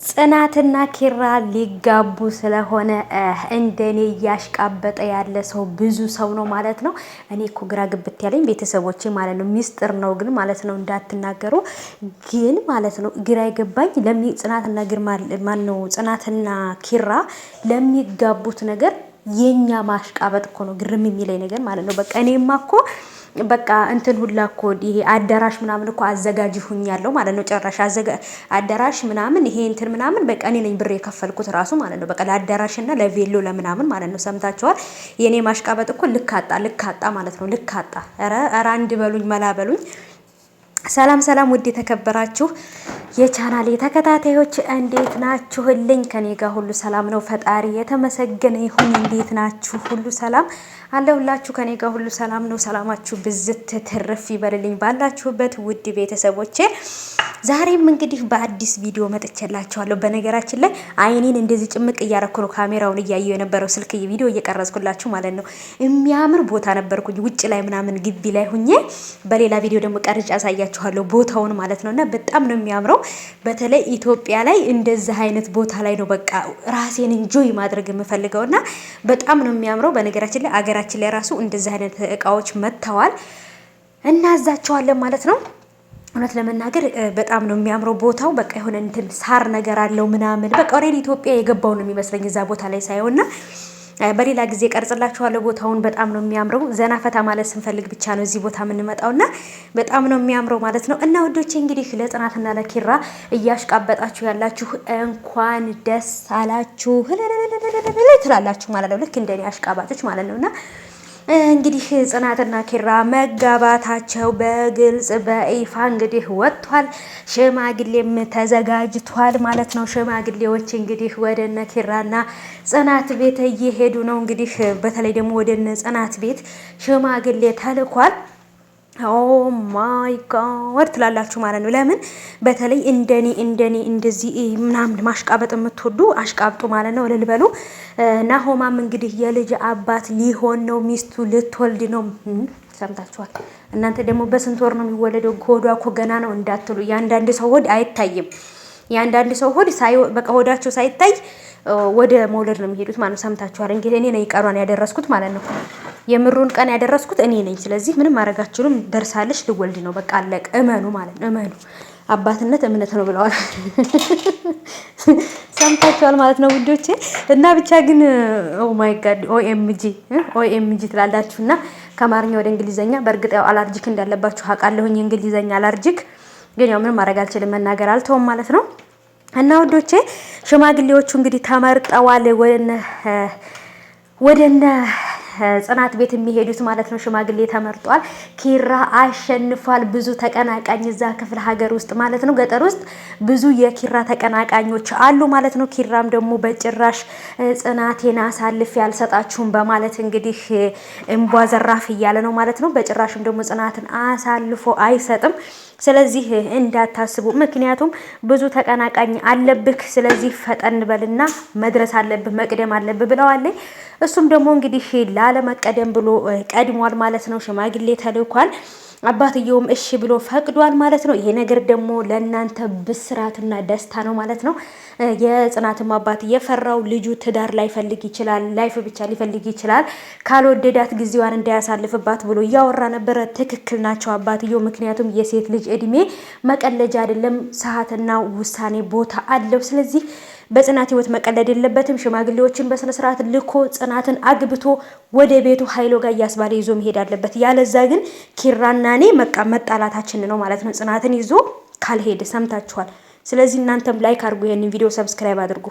ጽናትና ኪራ ሊጋቡ ስለሆነ እንደኔ ያሽቃበጠ ያለ ሰው ብዙ ሰው ነው ማለት ነው። እኔ እኮ ግራ ግብት ያለኝ ቤተሰቦቼ ማለት ነው። ሚስጥር ነው ግን ማለት ነው እንዳትናገሩ ግን ማለት ነው። ግራ ይገባኝ ጽናትና ግርማ ማን ነው ጽናትና ኪራ ለሚጋቡት ነገር የኛ ማሽቃበጥ እኮ ነው ግርም የሚለኝ ነገር ማለት ነው። በቃ እኔማ እኮ በቃ እንትን ሁላ እኮ ይሄ አዳራሽ ምናምን እኮ አዘጋጅሁኛለሁ ማለት ነው። ጨራሽ አዳራሽ ምናምን ይሄ እንትን ምናምን በቃ እኔ ነኝ ብር የከፈልኩት ራሱ ማለት ነው። በቃ ለአዳራሽና ለቬሎ ለምናምን ማለት ነው። ሰምታችኋል። የኔ ማሽቃበጥ እኮ ልክ አጣ ማለት ነው። ልክ አጣ። ኧረ አንድ በሉኝ መላ በሉኝ። ሰላም ሰላም፣ ውድ የተከበራችሁ የቻናሌ ተከታታዮች እንዴት ናችሁልኝ? ከኔ ጋር ሁሉ ሰላም ነው። ፈጣሪ የተመሰገነ ይሁን። እንዴት ናችሁ? ሁሉ ሰላም አለሁላችሁ። ከኔ ጋር ሁሉ ሰላም ነው። ሰላማችሁ ብዝት ትርፍ ይበልልኝ ባላችሁበት ውድ ቤተሰቦቼ። ዛሬም እንግዲህ በአዲስ ቪዲዮ መጥቼላችኋለሁ። በነገራችን ላይ አይኔን እንደዚህ ጭምቅ እያረኩ ነው ካሜራውን እያየሁ የነበረው ስልክ ቪዲዮ እየቀረጽኩላችሁ ማለት ነው። የሚያምር ቦታ ነበርኩኝ ውጭ ላይ ምናምን ግቢ ላይ ሁኜ በሌላ ቪዲዮ ደግሞ ቀርጬ አሳያችኋለሁ ቦታውን ማለት ነውና በጣም ነው የሚያምረው። በተለይ ኢትዮጵያ ላይ እንደዚህ አይነት ቦታ ላይ ነው በቃ ራሴን እንጆይ ማድረግ የምፈልገውና በጣም ነው የሚያምረው። በነገራችን ላይ አገራችን ላይ ራሱ እንደዚህ አይነት እቃዎች መጥተዋል እናዛቸዋለን ማለት ነው። እውነት ለመናገር በጣም ነው የሚያምረው ቦታው። በቃ የሆነ እንትን ሳር ነገር አለው ምናምን በቃ ኦሬዲ ኢትዮጵያ የገባው ነው የሚመስለኝ እዛ ቦታ ላይ ሳይሆንና በሌላ ጊዜ ቀርጽላችኋለሁ ቦታውን። በጣም ነው የሚያምረው። ዘና ፈታ ማለት ስንፈልግ ብቻ ነው እዚህ ቦታ የምንመጣውና በጣም ነው የሚያምረው ማለት ነው። እና ወዶቼ እንግዲህ ለጽናትና ለኪራ እያሽቃበጣችሁ ያላችሁ እንኳን ደስ አላችሁ ትላላችሁ ማለት ነው። ልክ እንደኔ አሽቃባጮች ማለት ነውና እንግዲህ ጽናትና ኪራ መጋባታቸው በግልጽ በይፋ እንግዲህ ወጥቷል። ሽማግሌም ተዘጋጅቷል ማለት ነው። ሽማግሌዎች እንግዲህ ወደነ ኪራና ጽናት ቤት እየሄዱ ነው። እንግዲህ በተለይ ደግሞ ወደነ ጽናት ቤት ሽማግሌ ተልኳል። ኦ ማይ ጋድ ትላላችሁ ማለት ነው። ለምን በተለይ እንደኔ እንደዚህ ምናምን ማሽቃበጥ የምትወዱ አሽቃብጡ ማለት ነው። ልልበሉ ናሆማም እንግዲህ የልጅ አባት ሊሆን ነው። ሚስቱ ልትወልድ ነው። ሰምታችኋል እናንተ ደግሞ በስንት ወር ነው የሚወለደው? ሆዷ እኮ ገና ነው እንዳትሉ። ያንዳንድ ሰው ሆድ አይታይም። ያንዳንድ ሰው ሆድ በቃ ሆዳቸው ሳይታይ ወደ መውለድ ነው የሚሄዱት ማለት ነው። ሰምታችኋል። እንግዲህ እኔ ነኝ ቀሯን ያደረስኩት ማለት ነው። የምሩን ቀን ያደረስኩት እኔ ነኝ። ስለዚህ ምንም ማረጋችሁም ደርሳለች ልወልድ ነው በቃ አለቀ። እመኑ ማለት ነው። እመኑ አባትነት እምነት ነው ብለዋል። ሰምታችኋል ማለት ነው ውዶቼ። እና ብቻ ግን ኦ ማይ ጋድ ኦኤምጂ ትላላችሁና ከአማርኛ ወደ እንግሊዘኛ በእርግጥ ያው አላርጂክ እንዳለባችሁ አውቃለሁኝ። እንግሊዘኛ አላርጂክ ግን ያው ምንም ማረግ አልችልም መናገር አልተውም ማለት ነው። እና ውዶቼ ሽማግሌዎቹ እንግዲህ ተመርጠዋል ወደነ ጽናት ቤት የሚሄዱት ማለት ነው። ሽማግሌ ተመርጧል። ኪራ አሸንፏል። ብዙ ተቀናቃኝ እዛ ክፍለ ሀገር ውስጥ ማለት ነው ገጠር ውስጥ ብዙ የኪራ ተቀናቃኞች አሉ ማለት ነው። ኪራም ደግሞ በጭራሽ ጽናቴን አሳልፌ አልሰጣችሁም በማለት እንግዲህ እምቧ ዘራፍ እያለ ነው ማለት ነው። በጭራሽም ደግሞ ጽናትን አሳልፎ አይሰጥም። ስለዚህ እንዳታስቡ፣ ምክንያቱም ብዙ ተቀናቃኝ አለብህ። ስለዚህ ፈጠን በልና መድረስ አለብህ መቅደም አለብህ ብለዋል። እሱም ደግሞ እንግዲህ ላለመቀደም ብሎ ቀድሟል ማለት ነው። ሽማግሌ ተልኳል። አባትየውም እሺ ብሎ ፈቅዷል ማለት ነው። ይሄ ነገር ደግሞ ለእናንተ ብስራትና ደስታ ነው ማለት ነው። የጽናትም አባት የፈራው ልጁ ትዳር ላይፈልግ ይችላል፣ ላይፍ ብቻ ሊፈልግ ይችላል፣ ካልወደዳት ጊዜዋን እንዳያሳልፍባት ብሎ እያወራ ነበረ። ትክክል ናቸው አባትየው። ምክንያቱም የሴት ልጅ እድሜ መቀለጃ አይደለም፣ ሰዓትና ውሳኔ ቦታ አለው። ስለዚህ በጽናት ህይወት መቀለድ የለበትም። ሽማግሌዎችን በስነ ስርዓት ልኮ ጽናትን አግብቶ ወደ ቤቱ ኃይሎ ጋር እያስባለ ይዞ መሄድ አለበት። ያለዛ ግን ኪራና እኔ መጣላታችን ነው ማለት ነው። ጽናትን ይዞ ካልሄደ ሰምታችኋል። ስለዚህ እናንተም ላይክ አድርጉ፣ ይሄንን ቪዲዮ ሰብስክራይብ አድርጉ።